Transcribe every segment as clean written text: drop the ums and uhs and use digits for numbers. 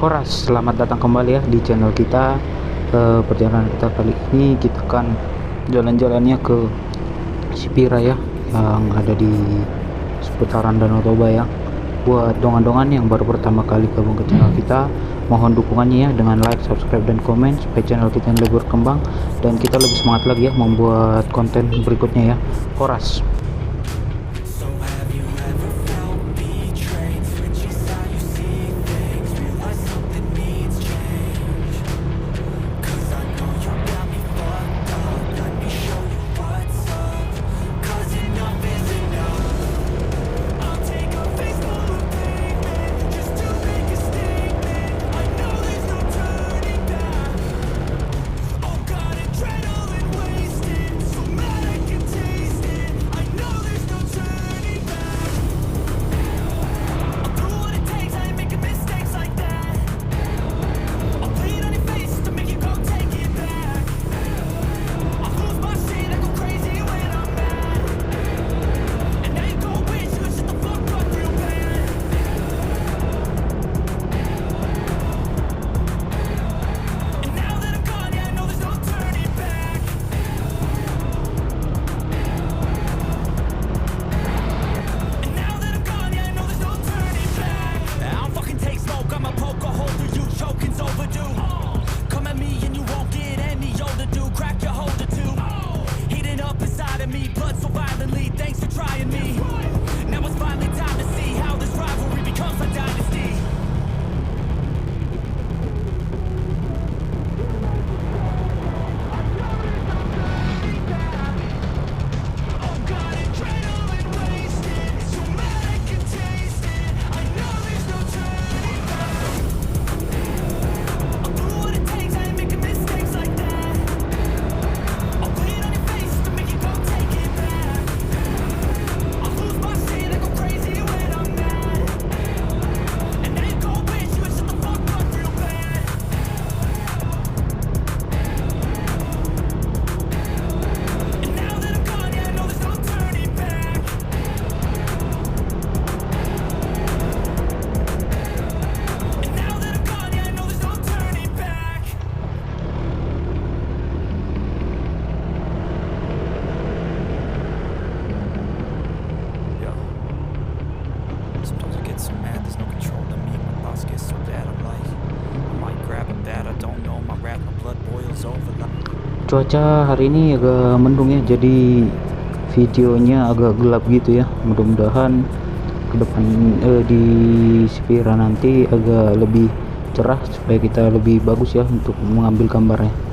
Koras, selamat datang kembali ya di channel kita. Perjalanan kita kali ini kita akan jalan-jalannya ke Sipira ya, yang ada di seputaran Danau Toba ya. Buat dongan-dongan yang baru pertama kali gabung ke channel kita, mohon dukungannya ya dengan like, subscribe, dan komen supaya channel kita lebih berkembang dan kita lebih semangat lagi ya membuat konten berikutnya ya. Koras. Sometimes I get so mad, there's no control in me. My thoughts get so bad, I'm like, I might grab a bat, I don't know. My wrath, my blood boils over like. Cuaca hari ini agak mendung ya, jadi videonya agak gelap gitu ya. Mudah-mudahan ke depan di Sipira nanti agak lebih cerah supaya kita lebih bagus ya untuk mengambil gambarnya.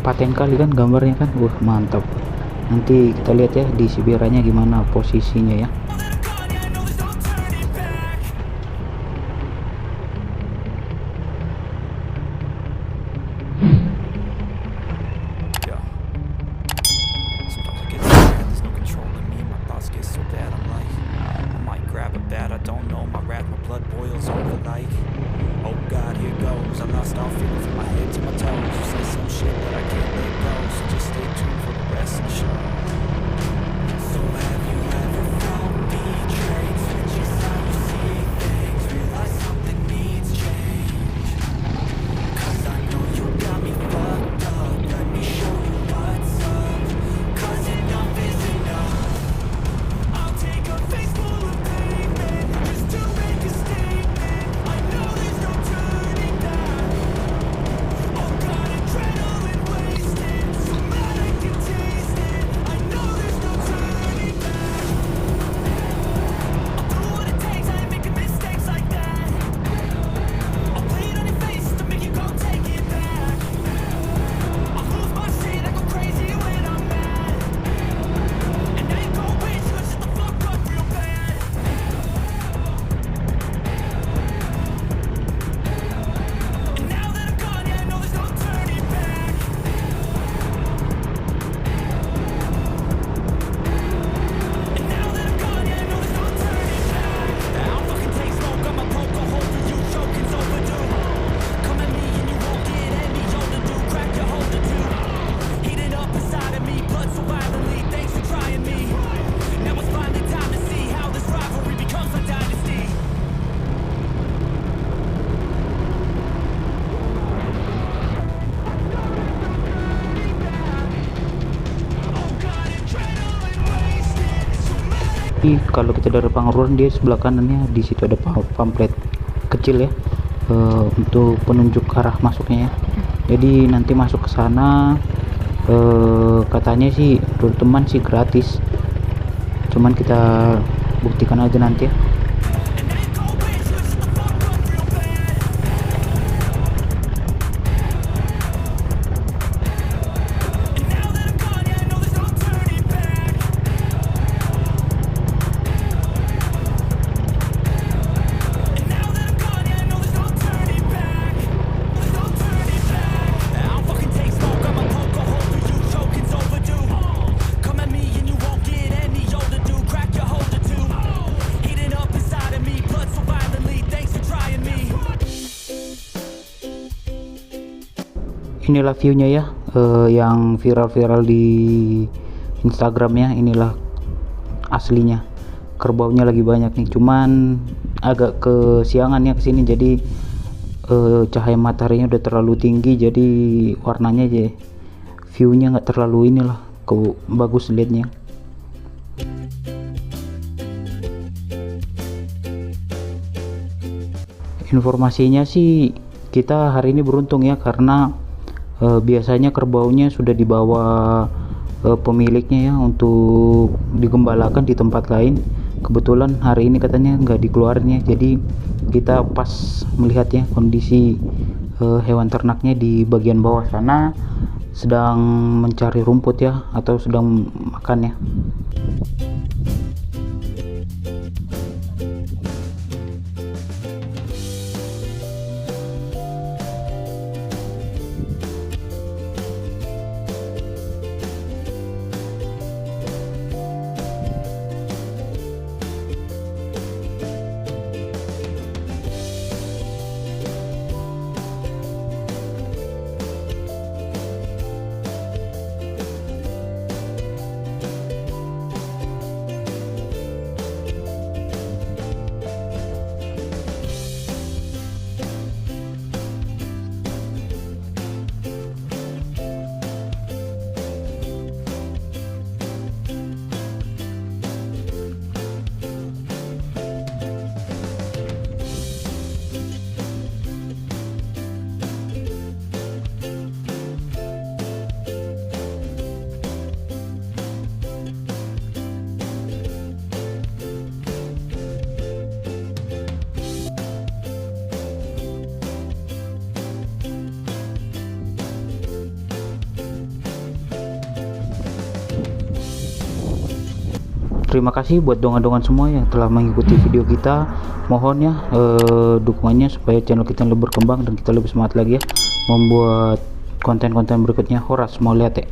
paten kali kan gambarnya kan. Wah mantap. Nanti kita lihat ya di Sibiranya gimana posisinya ya. Yeah. Sometimes I get so mad, there's no control in me. My thoughts get so bad, I'm like, I might grab a bat, I don't know. My wrath, my blood boils over like, oh God, here goes. I lost all feeling from my head to my toes. You say some shit that I can't let go, so just stay tuned for the rest of the show. So have you ever felt betrayed? Switches how you see things, realize something needs change. 'Cause I know you got me fucked up. Let me show you what's up. 'Cause enough is enough. I'll take a face full of pavement just to make a statement. I know there's no turning back. Oh God, adrenaline wasted, so mad I can taste it. I know there's no turning back. I'll do what it takes, I ain't making mistakes like that. I'll play it on your face to make you go take it back. I'll lose my shit, I go crazy when I'm mad. And now you go bitch, you shut the fuck up real bad. And now that I'm gone, yeah, I know there's no turning back. And now that I'm gone, yeah, I know there's no turning back. I'll fucking take smoke, I'ma poke a hole through you, choking's overdue. Come at me and you won't get any older, dude. Crack your holder, dude. Heating up inside of me, blood so violently. Thanks for trying me. Now it's finally time to see how this rivalry becomes a dynasty. Oh God, adrenaline wasted, so mad. Jadi kalau kita dari Pangururan, dia sebelah kanannya di situ ada pamflet kecil ya, untuk penunjuk arah masuknya ya. Jadi nanti masuk ke sana, katanya sih menurut teman sih gratis, cuman kita buktikan aja nanti ya. And now you go bitch, you shut the fuck up real bad. And now that I'm gone, yeah, I know there's no turning back. And now that I'm gone, yeah, I know there's no turning back. There's no turning back. I'll fucking take smoke, I'ma poke a hole through you, choking's overdue. Come at me and you won't get any older, dude. Crack your holder too. Heating up inside of me, blood so violently. Thanks for trying me. Inilah viewnya ya, yang viral-viral di Instagram ya. Inilah aslinya, kerbaunya lagi banyak nih, cuman agak kesiangan ya kesini, jadi cahaya mataharinya udah terlalu tinggi, jadi warnanya aja viewnya nggak terlalu inilah bagus liatnya. Informasinya sih kita hari ini beruntung ya, karena biasanya kerbaunya sudah dibawa pemiliknya ya untuk digembalakan di tempat lain. Kebetulan hari ini katanya nggak dikeluarin ya, jadi kita pas melihat ya kondisi hewan ternaknya di bagian bawah sana sedang mencari rumput ya, atau sedang makan ya. terima kasih buat dongan-dongan semua yang telah mengikuti video kita. Mohon ya dukungannya supaya channel kita lebih berkembang dan kita lebih semangat lagi ya membuat konten-konten berikutnya. Horas mau lihat ya.